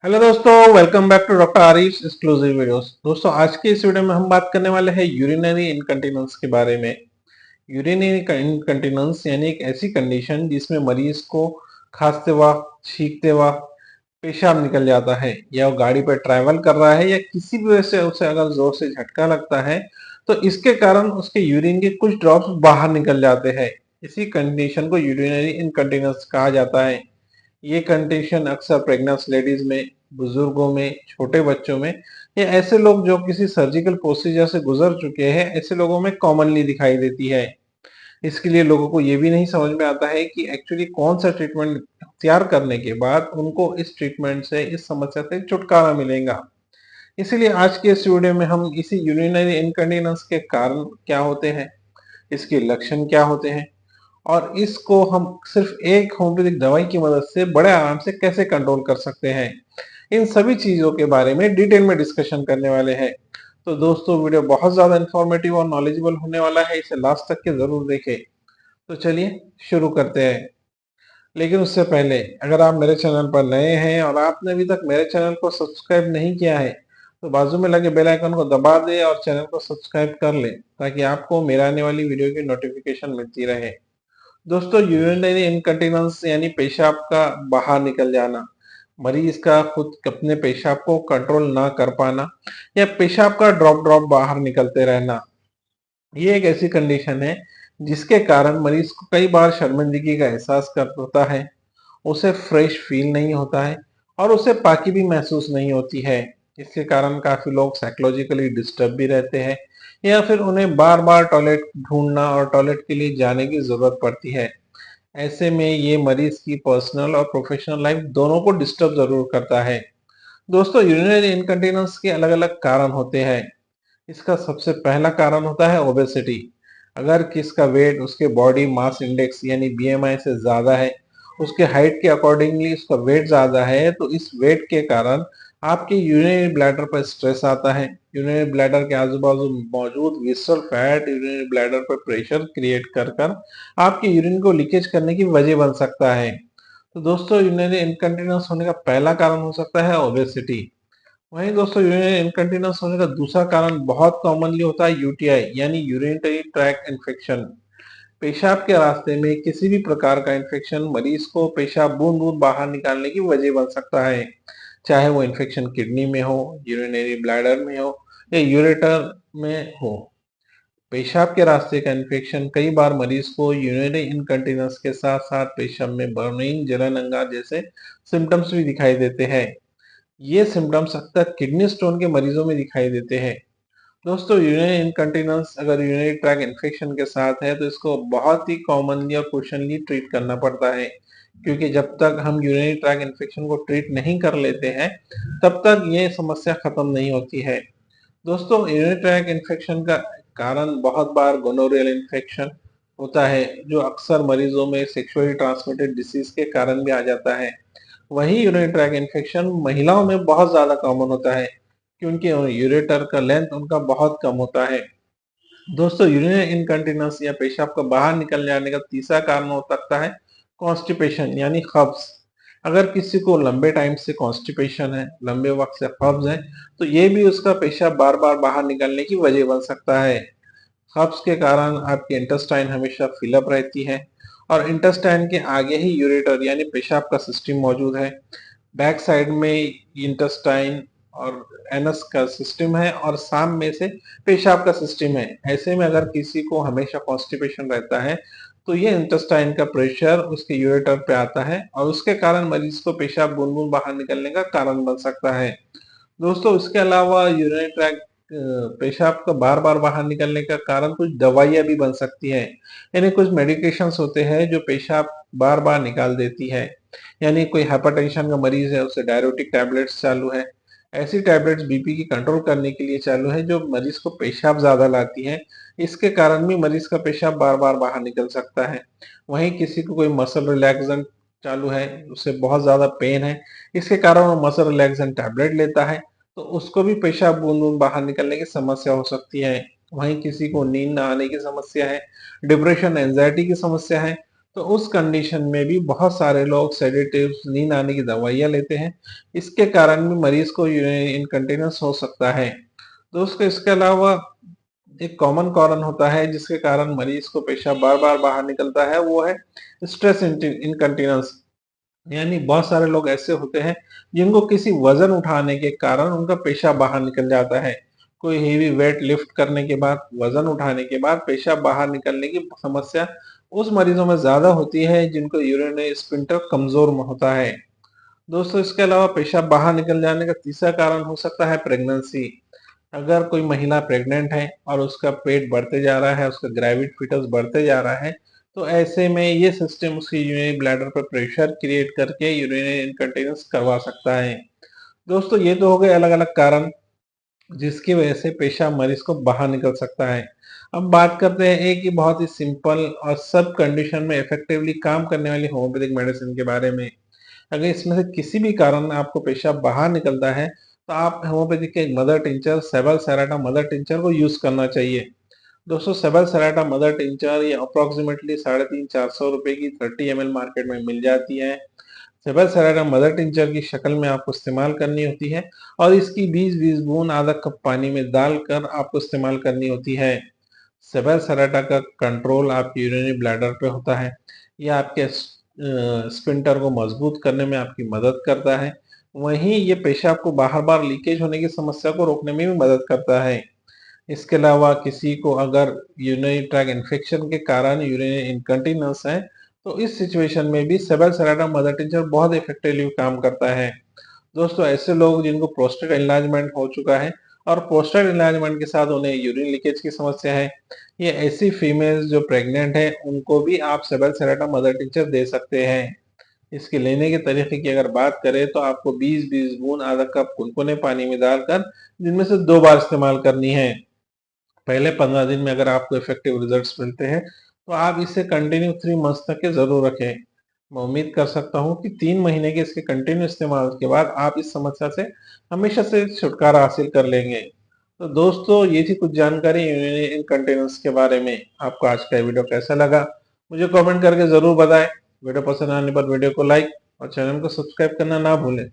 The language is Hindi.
हेलो दोस्तों, welcome back to doctor Arif exclusive videos. दोस्तों, आज के इस वीडियो में हम बात करने वाले हैं यूरिनरी इनकंटिनेंस के बारे में। यूरिनरी इनकंटिनेंस यानी एक ऐसी कंडीशन जिसमें मरीज को खांसते वक्त, छींकते वक्त पेशाब निकल जाता है, या वो गाड़ी पर ट्रैवल कर रहा है या किसी भी वजह से उसे अगर जोर से झटका लगता है तो इसके कारण उसके यूरिन के कुछ ड्रॉप्स बाहर निकल जाते हैं। इसी कंडीशन को यूरिनरी इनकंटिनेंस कहा जाता है। ये कंडीशन अक्सर प्रेग्नेंट लेडीज में, बुजुर्गों में, छोटे बच्चों में या ऐसे लोग जो किसी सर्जिकल प्रोसीजर से गुजर चुके हैं, ऐसे लोगों में कॉमनली दिखाई देती है। इसके लिए लोगों को ये भी नहीं समझ में आता है कि एक्चुअली कौन सा ट्रीटमेंट अख्तियार करने के बाद उनको इस ट्रीटमेंट से, इस समस्या से छुटकारा मिलेगा। इसीलिए आज के इस वीडियो में हम इसी यूरिनरी इनकंटिनेंस के कारण क्या होते हैं, इसके लक्षण क्या होते हैं और इसको हम सिर्फ एक होम्योपैथिक दवाई की मदद से बड़े आराम से कैसे कंट्रोल कर सकते हैं, इन सभी चीजों के बारे में डिटेल में डिस्कशन करने वाले हैं। तो दोस्तों, वीडियो बहुत ज्यादा इंफॉर्मेटिव और नॉलेजेबल होने वाला है, इसे लास्ट तक के जरूर देखें। तो चलिए शुरू करते हैं। लेकिन उससे पहले, अगर आप मेरे चैनल पर नए हैं और आपने अभी तक मेरे चैनल को सब्सक्राइब नहीं किया है तो बाजू में लगे बेल आइकन को दबा दें और चैनल को सब्सक्राइब कर लें, ताकि आपको मेरे आने वाली वीडियो की नोटिफिकेशन मिलती रहे। दोस्तों, यूरिनरी इनकंटिनेंस यानी पेशाब का बाहर निकल जाना, मरीज का खुद अपने पेशाब को कंट्रोल ना कर पाना या पेशाब का ड्रॉप ड्रॉप बाहर निकलते रहना, ये एक ऐसी कंडीशन है जिसके कारण मरीज को कई बार शर्मिंदगी का एहसास कर होता है, उसे फ्रेश फील नहीं होता है और उसे पाकी भी महसूस नहीं होती है। इसके कारण काफी लोग साइकोलॉजिकली डिस्टर्ब भी रहते हैं या फिर उन्हें बार बार टॉयलेट ढूंढना और टॉयलेट के लिए जाने की जरूरत पड़ती है। ऐसे में ये मरीज की पर्सनल और प्रोफेशनल लाइफ दोनों को डिस्टर्ब जरूर करता है। दोस्तों, यूरिनरी इनकंटिनेंस के अलग अलग कारण होते हैं। इसका सबसे पहला कारण होता है ओबेसिटी। अगर किसका वेट उसके बॉडी मास इंडेक्स यानी बीएमआई से ज़्यादा है, उसके हाइट के अकॉर्डिंगली उसका वेट ज़्यादा है, तो इस वेट के कारण आपके यूरिनरी ब्लैडर पर स्ट्रेस आता है। यूरिनरी ब्लैडर के आजू बाजू मौजूद विसरल फैट यूरिनरी ब्लैडर पर प्रेशर क्रिएट कर कर आपके यूरिन को लीकेज करने की वजह बन सकता है। तो दोस्तों, यूरिनरी इनकंटिनेंस होने का पहला कारण हो सकता है ओबेसिटी। वहीं दोस्तों, यूरिनरी इनकंटिनेंस होने का दूसरा कारण बहुत कॉमनली होता है यूटीआई यानी यूरिनरी ट्रैक इन्फेक्शन। पेशाब के रास्ते में किसी भी प्रकार का इन्फेक्शन मरीज को पेशाब बूंद बूंद बाहर निकालने की वजह बन सकता है, चाहे वो इन्फेक्शन किडनी में हो, यूरिनरी ब्लैडर में हो या यूरेटर में हो। पेशाब के रास्ते का इन्फेक्शन कई बार मरीज को यूरिनरी इनकंटिनेंस के साथ साथ पेशाब में बर्निंग, जलन, अंगा जैसे सिम्टम्स भी दिखाई देते हैं। ये सिम्टम्स अक्सर किडनी स्टोन के मरीजों में दिखाई देते हैं। दोस्तों, यूरिनरी इनकंटिनेंस अगर यूरिनरी ट्रैक इन्फेक्शन के साथ है तो इसको बहुत ही कॉमनली और क्वेश्चनली ट्रीट करना पड़ता है, क्योंकि जब तक हम यूरिनरी ट्रैक इन्फेक्शन को ट्रीट नहीं कर लेते हैं तब तक ये समस्या खत्म नहीं होती है। दोस्तों, यूरिनरी ट्रैक इन्फेक्शन का कारण बहुत बार गोनोरियल इन्फेक्शन होता है, जो अक्सर मरीजों में सेक्सुअली ट्रांसमिटेड डिसीज के कारण भी आ जाता है। वहीं यूरिनरी ट्रैक इन्फेक्शन महिलाओं में बहुत ज्यादा कॉमन होता है, क्योंकि यूरेटर का लेंथ उनका बहुत कम होता है। दोस्तों, यूरिनरी इनकंटिनेंस या पेशाब का बाहर निकल जाने का तीसरा कारण हो सकता है कॉन्स्टिपेशन यानी कब्ज। अगर किसी को लंबे टाइम से कॉन्स्टिपेशन है, लंबे वक्त से कब्ज है, तो ये भी उसका पेशाब बार बार बाहर निकलने की वजह बन सकता है। कब्ज के कारण आपकी इंटेस्टाइन हमेशा फिलअप रहती है और इंटेस्टाइन के आगे ही यूरेटर यानी पेशाब का सिस्टम मौजूद है। बैक साइड में इंटेस्टाइन और एनस का सिस्टम है और साम में से पेशाब का सिस्टम है। ऐसे में अगर किसी को हमेशा कॉन्स्टिपेशन रहता है तो ये इंटेस्टाइन का प्रेशर उसके यूरेटर पे आता है और उसके कारण मरीज को पेशाब बूंद बूंद बाहर निकलने का कारण बन सकता है। दोस्तों, इसके अलावा यूरिनरी ट्रैक पेशाब का बार बार बाहर निकलने का कारण कुछ दवाइयाँ भी बन सकती हैं। यानी कुछ मेडिकेशंस होते हैं जो पेशाब बार बार निकाल देती है। यानी कोई हाइपरटेंशन का मरीज है, उसे डायरेटिक टैबलेट्स चालू है। ऐसी टैबलेट्स बीपी की कंट्रोल करने के लिए चालू है, जो मरीज को पेशाब ज्यादा लाती है। इसके कारण भी मरीज का पेशाब बार बार बाहर निकल सकता है। वहीं किसी को कोई मसल रिलैक्सेंट चालू है, उसे बहुत ज्यादा पेन है, इसके कारण वो मसल रिलैक्सेंट टैबलेट लेता है, तो उसको भी पेशाब बूंद-बूंद बाहर निकलने की समस्या हो सकती है। वहीं किसी को नींद न आने की समस्या है, डिप्रेशन, एंजाइटी की समस्या है, तो उस कंडीशन में भी बहुत सारे लोग सेडेटिव्स, नींद आने की दवाइयाँ लेते हैं। इसके कारण भी मरीज को यूरिनरी इनकंटीनेंस हो सकता है। दोस्तों इसके अलावा एक कॉमन कारण होता है जिसके कारण मरीज को पेशाब बार-बार बाहर निकलता है, वो है स्ट्रेस इनकंटीनेंस। यानी बहुत सारे लोग ऐसे होते हैं जिनको किसी वजन उठाने के कारण उनका पेशाब बाहर निकल जाता है। कोई हेवी वेट लिफ्ट करने के बाद, वजन उठाने के बाद पेशाब बाहर निकलने की समस्या उस मरीजों में ज्यादा होती है जिनको यूरिनरी स्फिंक्टर कमजोर होता है। दोस्तों इसके अलावा पेशाब बाहर निकल जाने का तीसरा कारण हो सकता है प्रेगनेंसी। अगर कोई महिला प्रेग्नेंट है और उसका पेट बढ़ते जा रहा है, उसका ग्रेविड फीटस बढ़ते जा रहा है, तो ऐसे में ये सिस्टम उसकी यूरिनरी ब्लैडर पर प्रेशर क्रिएट करके यूरिनरी इनकंटीनेंस करवा सकता है। दोस्तों ये तो हो गए अलग-अलग कारण जिसकी वजह से पेशाब मरीज को बाहर निकल सकता है। अब बात करते हैं एक ही बहुत ही सिंपल और सब कंडीशन में इफेक्टिवली काम करने वाली होम्योपैथिक मेडिसिन के बारे में। अगर इसमें से किसी भी कारण आपको पेशाब बाहर निकलता है, तो आप होम्योपैथी के मदर टिंचर, सेबल सेराटा मदर टिंचर को यूज़ करना चाहिए। दोस्तों सेबल सेराटा मदर टिंचर ये अप्रॉक्सिमेटली 350-400 रुपए की 30 ml मार्केट में मिल जाती है। सेबल सेराटा मदर टिंचर की शक्ल में आपको इस्तेमाल करनी होती है और इसकी 20-20 बूंद आधा कप पानी में डालकर आपको इस्तेमाल करनी होती है। सेबल सेराटा का कंट्रोल आपकी यूरिनरी ब्लैडर पे होता है। ये आपके स्फिंक्टर को मजबूत करने में आपकी मदद करता है। वहीं ये पेशाब को बार-बार लीकेज होने की समस्या को रोकने में भी मदद करता है। इसके अलावा किसी को अगर यूरिनरी ट्रैक इन्फेक्शन के कारण यूरिनरी इनकंटीनेंस है, तो इस सिचुएशन में भी सेबल सेराटा मदर टिंचर बहुत इफेक्टिवली काम करता है। दोस्तों ऐसे लोग जिनको प्रोस्टेट एनलार्जमेंट हो चुका है और प्रोस्टेट एनलार्जमेंट के साथ उन्हें यूरिन लीकेज की समस्या है, ये ऐसी फीमेल्स जो प्रेग्नेंट है उनको भी आप सेबल सेराटा मदर टिंचर दे सकते हैं। इसके लेने के तरीके की अगर बात करें तो आपको 20-20 बूंद आधा कप गुनगुने पानी में डालकर दिन में से 2 बार इस्तेमाल करनी है। पहले 15 दिन में अगर आपको इफेक्टिव रिजल्ट्स मिलते हैं, तो आप इसे कंटिन्यू 3 मंथ्स तक के ज़रूर रखें। मैं उम्मीद कर सकता हूँ कि 3 महीने के इसके कंटिन्यू इस्तेमाल के बाद आप इस समस्या से हमेशा से छुटकारा हासिल कर लेंगे। तो दोस्तों ये थी कुछ जानकारी यूरिनरी इनकंटीनेंस के बारे में। आपको आज का ये वीडियो कैसा लगा? मुझे कमेंट करके ज़रूर बताएँ। वीडियो पसंद आने पर वीडियो को लाइक और चैनल को सब्सक्राइब करना ना भूलें।